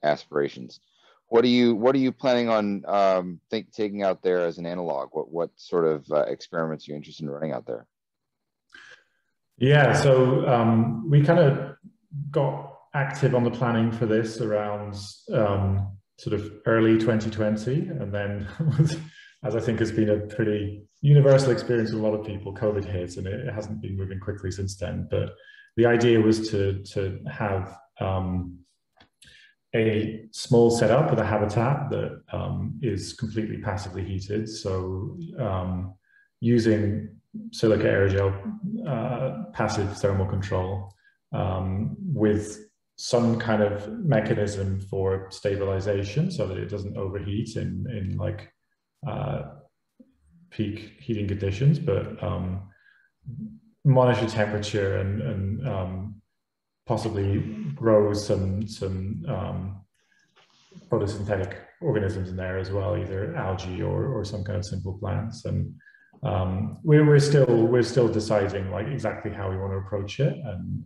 Speaker 3: aspirations. What are you planning on taking out there as an analog? What sort of experiments are you interested in running out there?
Speaker 2: Yeah, so we kind of got active on the planning for this around sort of early 2020, and then as I think has been a pretty universal experience with a lot of people, COVID hit, and it hasn't been moving quickly since then. But the idea was to have a small setup with a habitat that is completely passively heated. So using Silica Airgel passive thermal control with some kind of mechanism for stabilization so that it doesn't overheat in like peak heating conditions, but monitor temperature and possibly grow some photosynthetic organisms in there as well, either algae or some kind of simple plants. And we're still deciding like exactly how we want to approach it and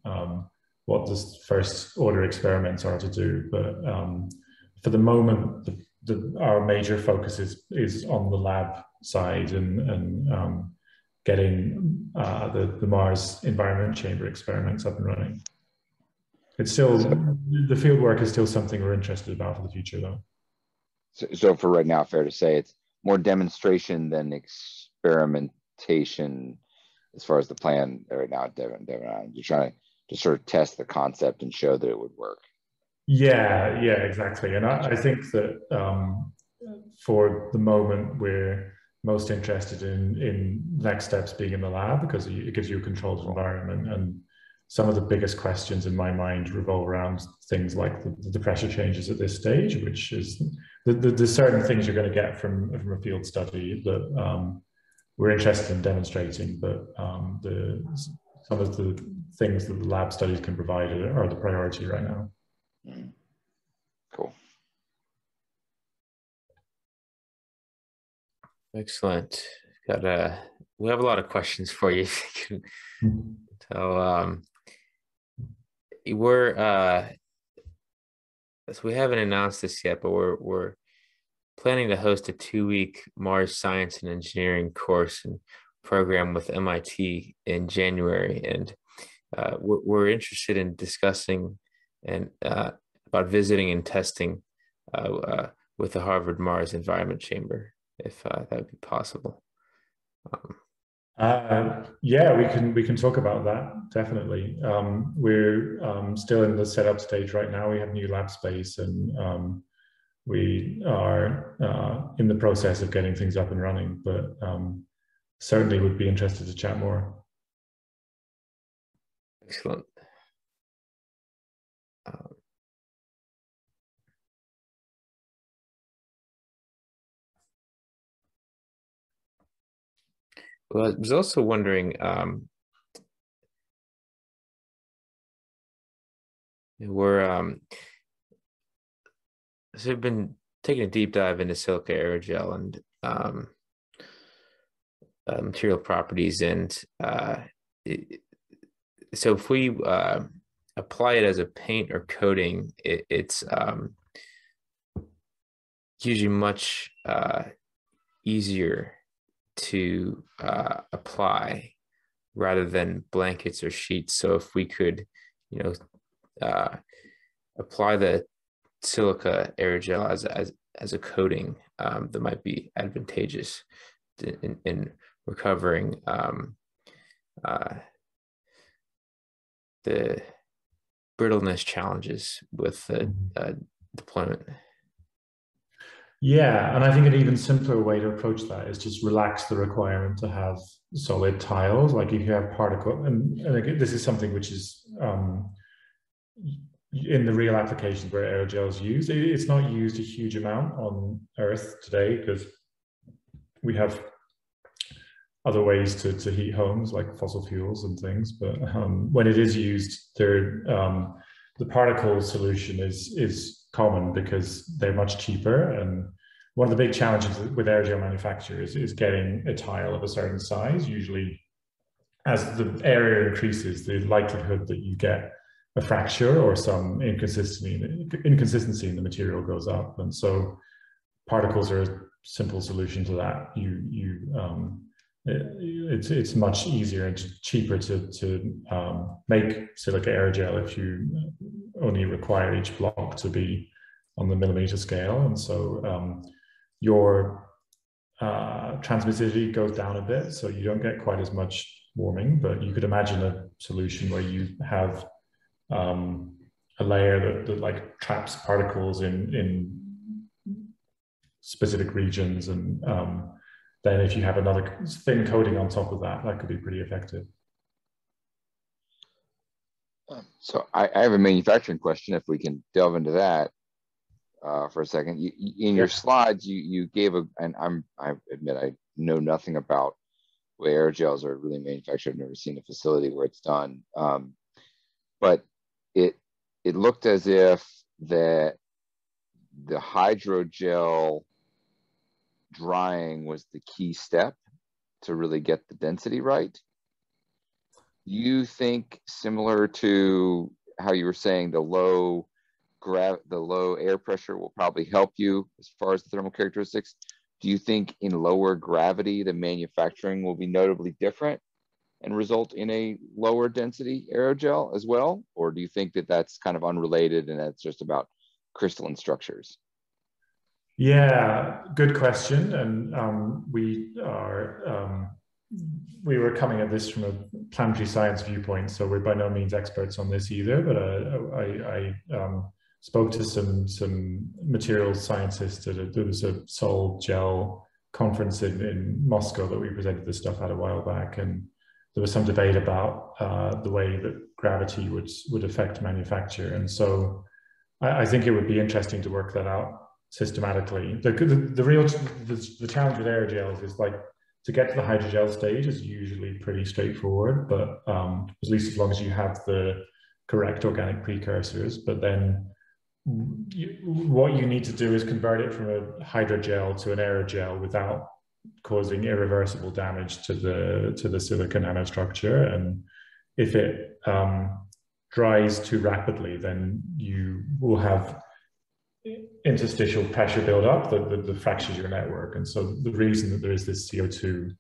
Speaker 2: what the first order experiments are to do. But for the moment, our major focus is on the lab side and getting the Mars environment chamber experiments up and running. It's still, the field work is still something we're interested about for the future, though.
Speaker 3: So for right now, fair to say it's more demonstration than experimentation as far as the plan right now at Devon. You're trying to sort of test the concept and show that it would work.
Speaker 2: Yeah, exactly. And I think that for the moment, we're most interested in next steps being in the lab because it gives you a controlled environment. And some of the biggest questions in my mind revolve around things like the pressure changes at this stage, which is the certain things you're going to get from a field study that we're interested in demonstrating, but some of the things that the lab studies can provide are the priority right now.
Speaker 3: Cool.
Speaker 1: – Excellent. We have a lot of questions for you. So so we haven't announced this yet, but we're planning to host a 2-week Mars Science and Engineering course and program with MIT in January, and we're interested in discussing and about visiting and testing with the Harvard Mars Environment Chamber, if that would be possible.
Speaker 2: Yeah, we can talk about that, definitely. We're still in the setup stage right now. We have new lab space, and we are in the process of getting things up and running, but certainly would be interested to chat more.
Speaker 1: Excellent. Well, I was also wondering, so we've been taking a deep dive into Silica Airgel and material properties, and so if we apply it as a paint or coating, it's usually much easier to apply rather than blankets or sheets. So if we could, apply the Silica Airgel as a coating, that might be advantageous in recovering the brittleness challenges with the deployment.
Speaker 2: Yeah, and I think an even simpler way to approach that is just relax the requirement to have solid tiles. Like if you have particle, and again, this is something which is in the real applications where aerogel is used. It's not used a huge amount on Earth today because we have other ways to heat homes like fossil fuels and things. But when it is used, the particle solution is common because they're much cheaper. And one of the big challenges with aerogel manufacturers is getting a tile of a certain size. Usually, as the area increases, the likelihood that you get a fracture or some inconsistency in the material goes up. And so particles are a simple solution to that. It's much easier and cheaper to make silica aerogel if you only require each block to be on the millimeter scale. And so your transmissivity goes down a bit, so you don't get quite as much warming. But you could imagine a solution where you have a layer that like traps particles in specific regions, and then if you have another thin coating on top of that, that could be pretty effective.
Speaker 3: So I have a manufacturing question, if we can delve into that for a second. In your slides, you gave and I admit I know nothing about the way aerogels are really manufactured. I've never seen a facility where it's done. But it looked as if the hydrogel drying was the key step to really get the density right. You think, similar to how you were saying, the low air pressure will probably help you as far as the thermal characteristics? Do you think in lower gravity the manufacturing will be notably different and result in a lower density aerogel as well? Or do you think that that's kind of unrelated and that's just about crystalline structures?
Speaker 2: Yeah, good question. And we were coming at this from a planetary science viewpoint, so we're by no means experts on this either. But I spoke to some materials scientists there was a Sol Gel conference in Moscow that we presented this stuff at a while back, and there was some debate about the way that gravity would affect manufacture. And so I think it would be interesting to work that out systematically. The challenge with aerogels is like to get to the hydrogel stage is usually pretty straightforward, but at least as long as you have the correct organic precursors. But then what you need to do is convert it from a hydrogel to an aerogel without causing irreversible damage to the silica nanostructure. And if it dries too rapidly, then you will have interstitial pressure buildup that fractures your network. And so the reason that there is this CO2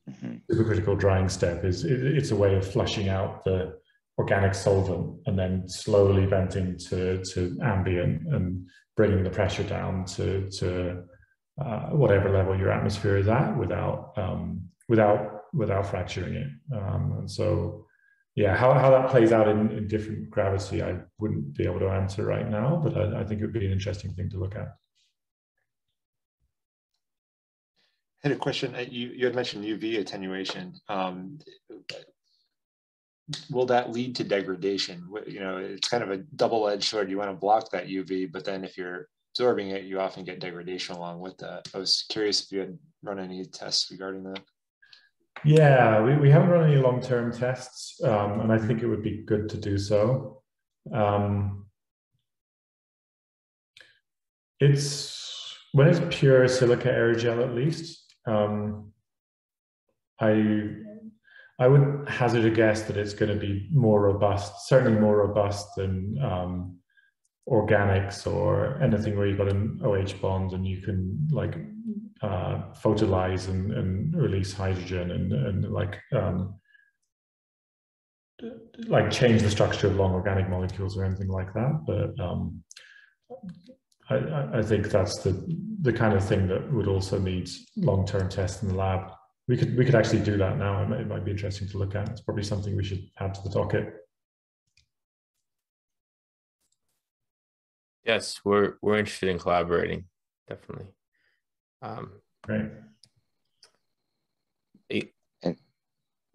Speaker 2: supercritical drying step is it's a way of flushing out the organic solvent and then slowly venting to ambient and bringing the pressure down to whatever level your atmosphere is at without fracturing it. And so, yeah, how that plays out in different gravity, I wouldn't be able to answer right now, but I think it would be an interesting thing to look at.
Speaker 4: I had a question. You had mentioned UV attenuation. Will that lead to degradation? You know, it's kind of a double-edged sword. You want to block that UV, but then if you're absorbing it, you often get degradation along with that. I was curious if you had run any tests regarding that. Yeah,
Speaker 2: we haven't run any long-term tests, and I think it would be good to do so. When it's pure silica aerogel, at least, I would hazard a guess that it's going to be more robust, certainly more robust than organics or anything where you've got an OH bond and you can like photolyze and release hydrogen and like change the structure of long organic molecules or anything like that. But I think that's the kind of thing that would also need long-term tests in the lab. We could actually do that now. It might be interesting to look at. It's probably something we should add to the docket.
Speaker 1: Yes, we're interested in collaborating, definitely.
Speaker 2: Great.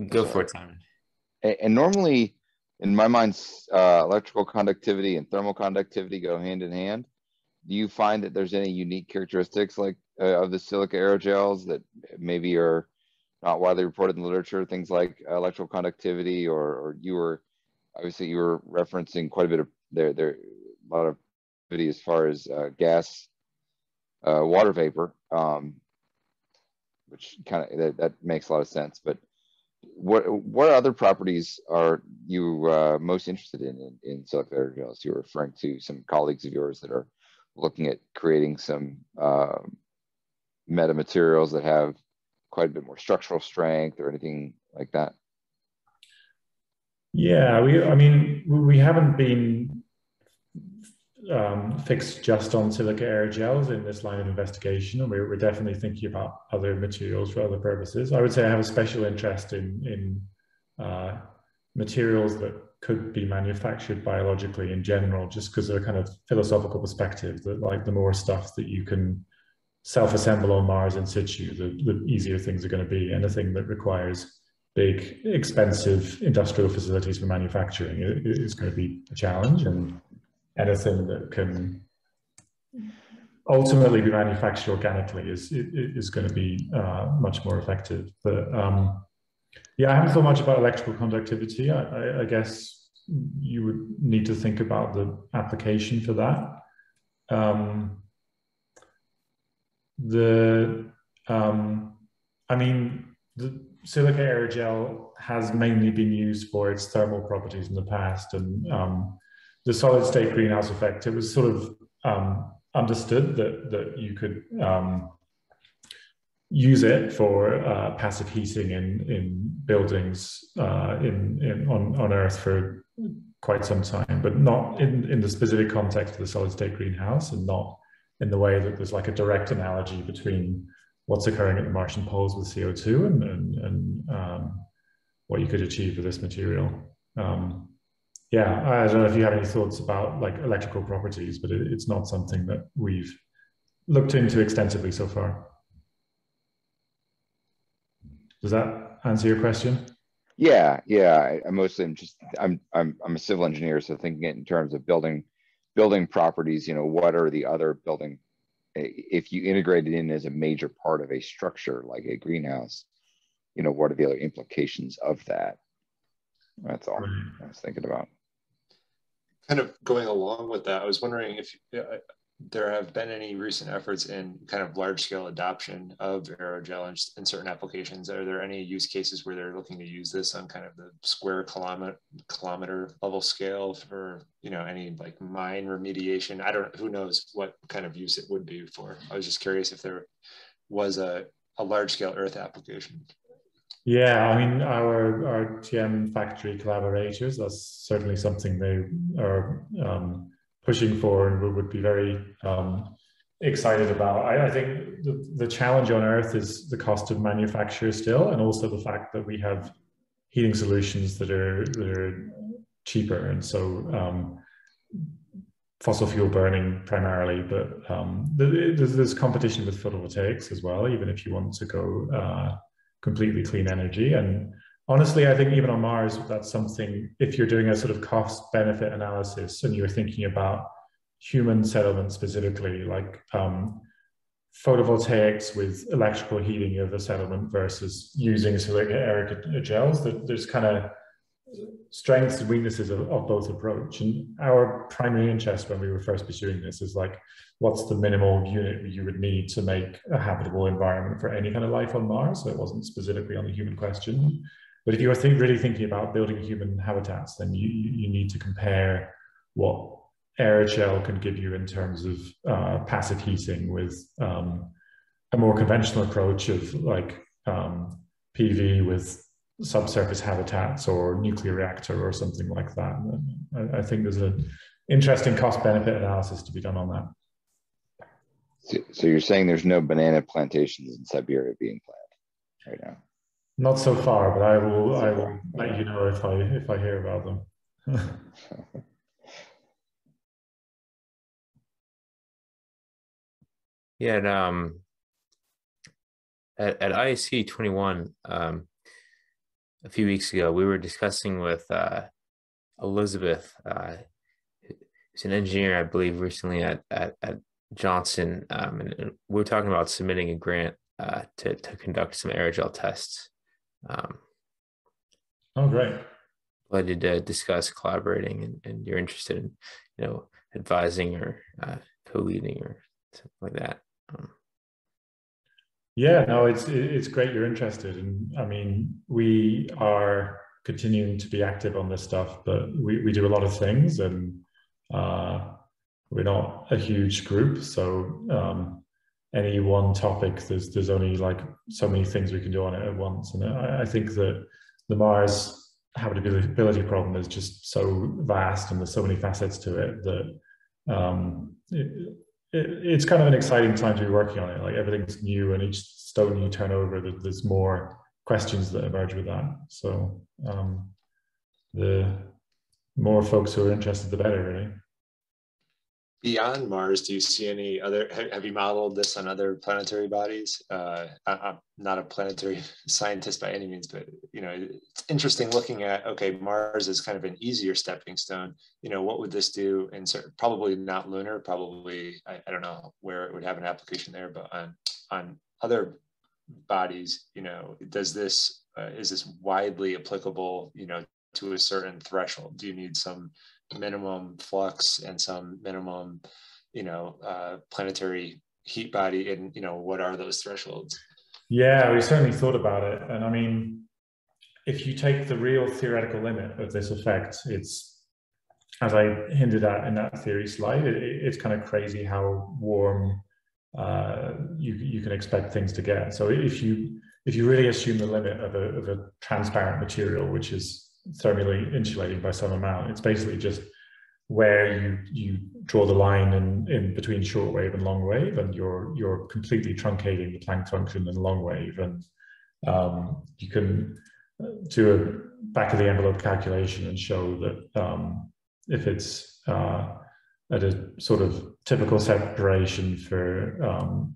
Speaker 1: Go for it, Simon.
Speaker 3: And normally, in my mind, electrical conductivity and thermal conductivity go hand in hand. Do you find that there's any unique characteristics like of the silica aerogels that maybe are not widely reported in the literature? Things like electrical conductivity, or you were referencing quite a bit of a lot of activity as far as gas, water vapor, which kind of that makes a lot of sense. But what other properties are you most interested in silica aerogels? You're referring to some colleagues of yours that are looking at creating some metamaterials that have quite a bit more structural strength or anything like that.
Speaker 2: Yeah, we haven't been fixed just on silica aerogels in this line of investigation, and we're definitely thinking about other materials for other purposes. I would say I have a special interest in materials that could be manufactured biologically in general, just because of a kind of philosophical perspective that, like, the more stuff that you can self-assemble on Mars in situ, the easier things are going to be. Anything that requires big, expensive industrial facilities for manufacturing is going to be a challenge, and anything that can ultimately be manufactured organically is going to be much more effective. But yeah, I haven't thought much about electrical conductivity. I guess you would need to think about the application for that. The silica aerogel has mainly been used for its thermal properties in the past, and the solid state greenhouse effect, it was sort of understood that you could use it for passive heating in buildings on Earth for quite some time, but not in the specific context of the solid state greenhouse, and not in the way that there's like a direct analogy between what's occurring at the Martian poles with CO2 and what you could achieve with this material. Yeah, I don't know if you have any thoughts about like electrical properties, but it's not something that we've looked into extensively so far. Does that answer your question?
Speaker 3: Yeah. I mostly I'm a civil engineer, so thinking it in terms of building properties. What are the other building? If you integrate it in as a major part of a structure like a greenhouse, what are the other implications of that? That's all I was thinking about.
Speaker 4: Kind of going along with that, I was wondering if there have been any recent efforts in kind of large-scale adoption of aerogel in certain applications. Are there any use cases where they're looking to use this on kind of the square kilometer level scale for, any like mine remediation? Who knows what kind of use it would be for. I was just curious if there was a large-scale Earth application.
Speaker 2: Yeah, our TM factory collaborators, that's certainly something they are pushing for and we would be very excited about. I think the challenge on Earth is the cost of manufacture still, and also the fact that we have heating solutions that are cheaper, and so fossil fuel burning primarily, but there's competition with photovoltaics as well, even if you want to go completely clean energy. And honestly, I think even on Mars, that's something, if you're doing a sort of cost benefit analysis and you're thinking about human settlement specifically, like photovoltaics with electrical heating of a settlement versus using silica aerogels, there's kind of strengths and weaknesses of both approach. And our primary interest when we were first pursuing this is like, what's the minimal unit you would need to make a habitable environment for any kind of life on Mars? So it wasn't specifically on the human question. But if you are really thinking about building human habitats, then you need to compare what aerogel can give you in terms of passive heating with a more conventional approach of like PV with subsurface habitats or nuclear reactor or something like that. I think there's an interesting cost-benefit analysis to be done on that.
Speaker 3: So you're saying there's no banana plantations in Siberia being planned right now?
Speaker 2: Not so far, but I will let you know if I hear about them.
Speaker 1: Yeah, and, at ISC 21 a few weeks ago, we were discussing with Elizabeth, who's an engineer, I believe, recently at Johnson, and we were talking about submitting a grant to conduct some aerogel tests.
Speaker 2: Oh, great.
Speaker 1: Glad to discuss collaborating, and you're interested in, advising or co-leading or something like that.
Speaker 2: Yeah, no, it's great you're interested. And I mean, we are continuing to be active on this stuff, but we do a lot of things, and we're not a huge group. So any one topic, there's only like so many things we can do on it at once. And I think that the Mars habitability problem is just so vast, and there's so many facets to it that it's kind of an exciting time to be working on it. Like, everything's new, and each stone you turn over, there's more questions that emerge with that. So the more folks who are interested, the better, really.
Speaker 4: Beyond Mars, do you see any other, have you modeled this on other planetary bodies? I'm not a planetary scientist by any means, but it's interesting looking at, okay, Mars is kind of an easier stepping stone. What would this do in probably not lunar, probably, I don't know where it would have an application there, but on other bodies, does this, is this widely applicable, to a certain threshold? Do you need some minimum flux and some minimum, planetary heat body, and what are those thresholds?
Speaker 2: Yeah, we certainly thought about it. And I mean, if you take the real theoretical limit of this effect, it's, as I hinted at in that theory slide, it's kind of crazy how warm you can expect things to get. So if you really assume the limit of a transparent material, which is thermally insulating by some amount, it's basically just where you draw the line in between short wave and long wave, and you're completely truncating the Planck function in long wave. And you can do a back of the envelope calculation and show that if it's at a sort of typical separation for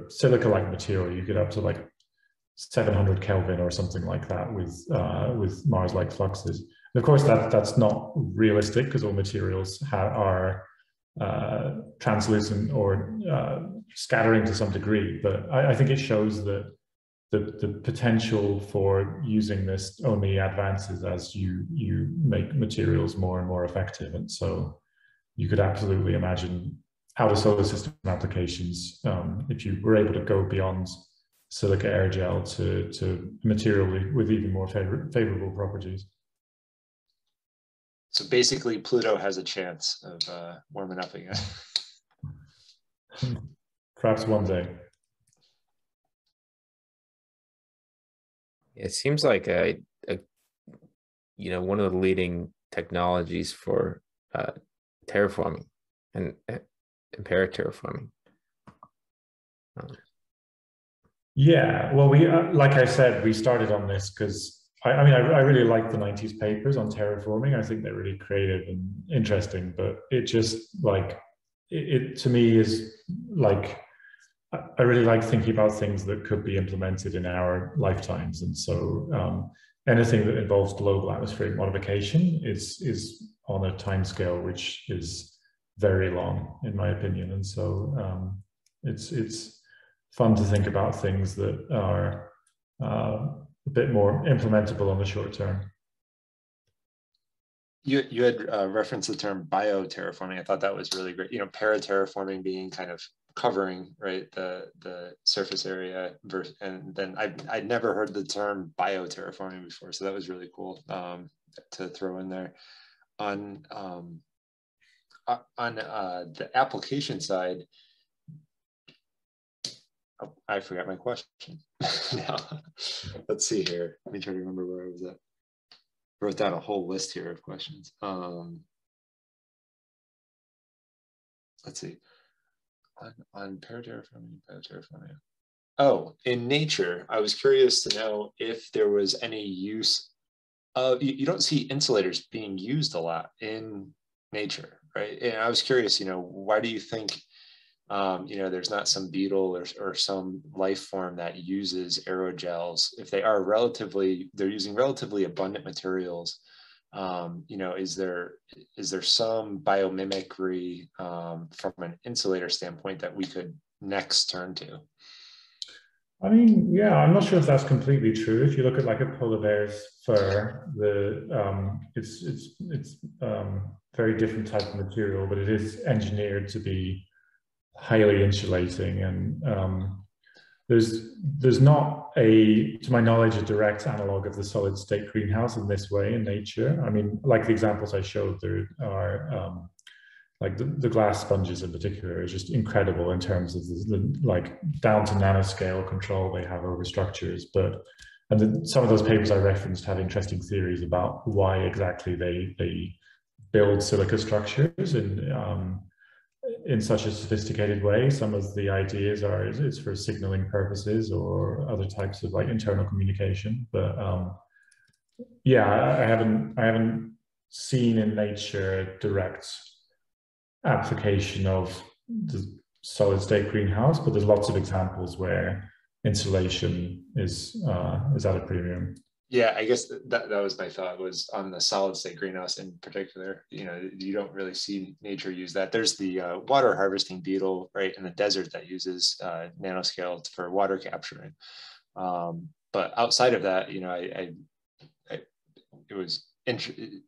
Speaker 2: silica-like material, you get up to like 700 Kelvin or something like that with Mars-like fluxes. And of course, that's not realistic, because all materials are translucent or scattering to some degree. But I think it shows that the potential for using this only advances as you make materials more and more effective. And so you could absolutely imagine outer solar system applications if you were able to go beyond Silica Airgel to material with even more favorable properties.
Speaker 4: So basically, Pluto has a chance of warming up again.
Speaker 2: Perhaps one day.
Speaker 1: It seems like one of the leading technologies for terraforming and para-terraforming.
Speaker 2: Yeah, well, we like I said, we started on this because I really like the 90s papers on terraforming. I think they're really creative and interesting, but it just like it to me is like, I really like thinking about things that could be implemented in our lifetimes. And so anything that involves global atmospheric modification is on a timescale which is very long, in my opinion. And so it's fun to think about things that are a bit more implementable on the short term.
Speaker 4: You had referenced the term bioterraforming. I thought that was really great. Para-terraforming being kind of covering, right, the surface area, and then I'd never heard the term bioterraforming before, so that was really cool to throw in there. On the application side, Oh, I forgot my question. Now, let's see here. Let me try to remember where I was at. Wrote down a whole list here of questions. Let's see. On paraterraforming. Oh, in nature, I was curious to know if there was any use of, you don't see insulators being used a lot in nature, right? And I was curious, why do you think, there's not some beetle or some life form that uses aerogels if they are they're using relatively abundant materials? Is there some biomimicry from an insulator standpoint that we could next turn to?
Speaker 2: I mean, yeah, I'm not sure if that's completely true. If you look at like a polar bear's fur, it's very different type of material, but it is engineered to be highly insulating, and there's not to my knowledge, a direct analog of the solid state greenhouse in this way in nature. I mean, like the examples I showed, there are like the glass sponges in particular are just incredible in terms of the like down to nanoscale control they have over structures. Some of those papers I referenced have interesting theories about why exactly they build silica structures in such a sophisticated way. Some of the ideas are it's for signaling purposes or other types of like internal communication. But yeah, I haven't seen in nature a direct application of the solid state greenhouse, but there's lots of examples where insulation is at a premium.
Speaker 4: Yeah, I guess that was my thought, was on the solid state greenhouse in particular. You don't really see nature use that. There's the water harvesting beetle, right, in the desert that uses nanoscale for water capturing. But outside of that, it was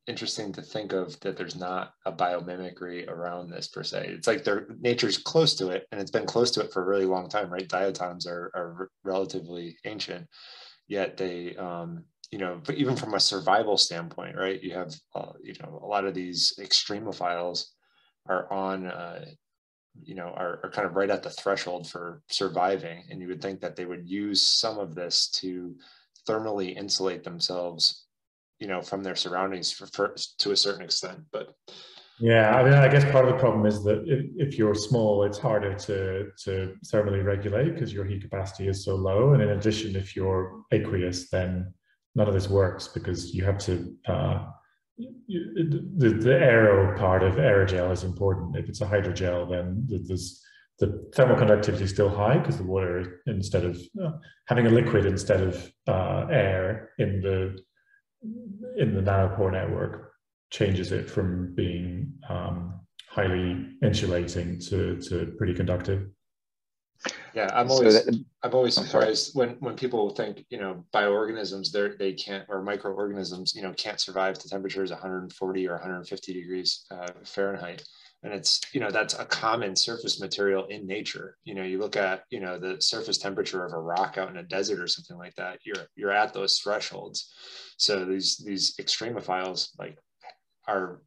Speaker 4: interesting to think of that there's not a biomimicry around this per se. It's like nature's close to it, and it's been close to it for a really long time, right? Diatoms are relatively ancient, yet they, but even from a survival standpoint, right? You have, a lot of these extremophiles are on, are kind of right at the threshold for surviving. And you would think that they would use some of this to thermally insulate themselves, from their surroundings to a certain extent. But
Speaker 2: yeah, I mean, I guess part of the problem is that if you're small, it's harder to thermally regulate because your heat capacity is so low. And in addition, if you're aqueous, then none of this works because you have to, the aero part of aerogel is important. If it's a hydrogel, then the thermal conductivity is still high because the water, instead of having a liquid instead of air in the nanopore network, changes it from being highly insulating to pretty conductive.
Speaker 4: Yeah, I'm always surprised when people think, bioorganisms, they can't, or microorganisms, can't survive to temperatures 140 or 150 degrees Fahrenheit. And it's, that's a common surface material in nature. You look at, the surface temperature of a rock out in a desert or something like that, you're at those thresholds. So these extremophiles are,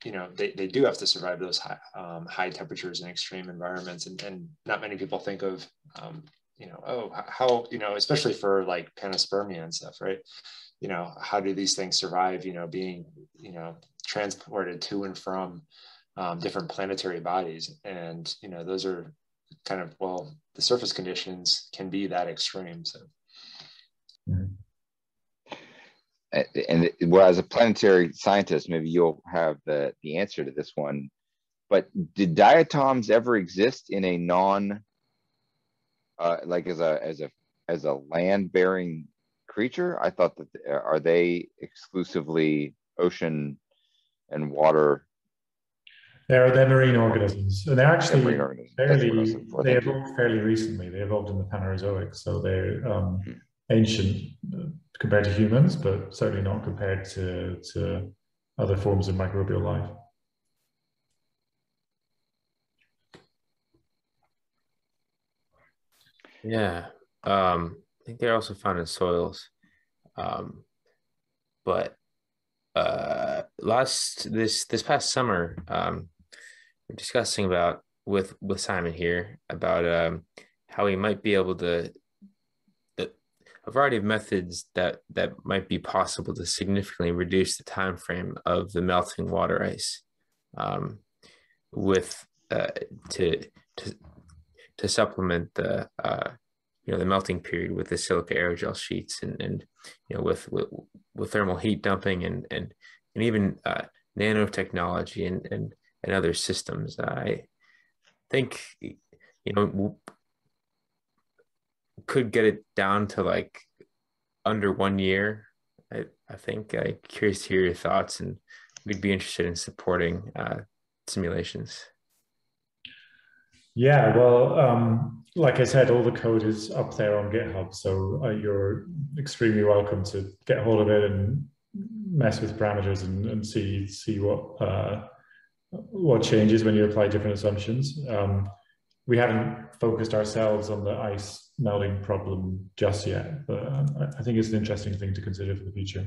Speaker 4: they do have to survive those high temperatures in extreme environments. And not many people think of, how, especially for like panspermia and stuff, right? How do these things survive, being, transported to and from different planetary bodies? And, those are kind of, the surface conditions can be that extreme. So.
Speaker 2: Mm-hmm.
Speaker 3: And well, as a planetary scientist, maybe you'll have the answer to this one. But did diatoms ever exist in a like as a land-bearing creature? I thought that are they exclusively ocean and water?
Speaker 2: They're marine organisms, and they're actually they
Speaker 3: evolved
Speaker 2: fairly recently. They evolved in the Phanerozoic, so they're ancient compared to humans, but certainly not compared to other forms of microbial life.
Speaker 1: Yeah, I think they're also found in soils, but this past summer, we're discussing about with Simon here about how we might be able to, a variety of methods that might be possible to significantly reduce the time frame of the melting water ice, with to supplement the the melting period with the silica aerogel sheets, and with thermal heat dumping and even nanotechnology and other systems. I think could get it down to like under 1 year. I think I'm curious to hear your thoughts, and we'd be interested in supporting simulations.
Speaker 2: Yeah, well, like I said, all the code is up there on GitHub, so you're extremely welcome to get hold of it and mess with parameters and see what changes when you apply different assumptions. We haven't focused ourselves on the ice melting problem just yet, but I think it's an interesting thing to consider for the future.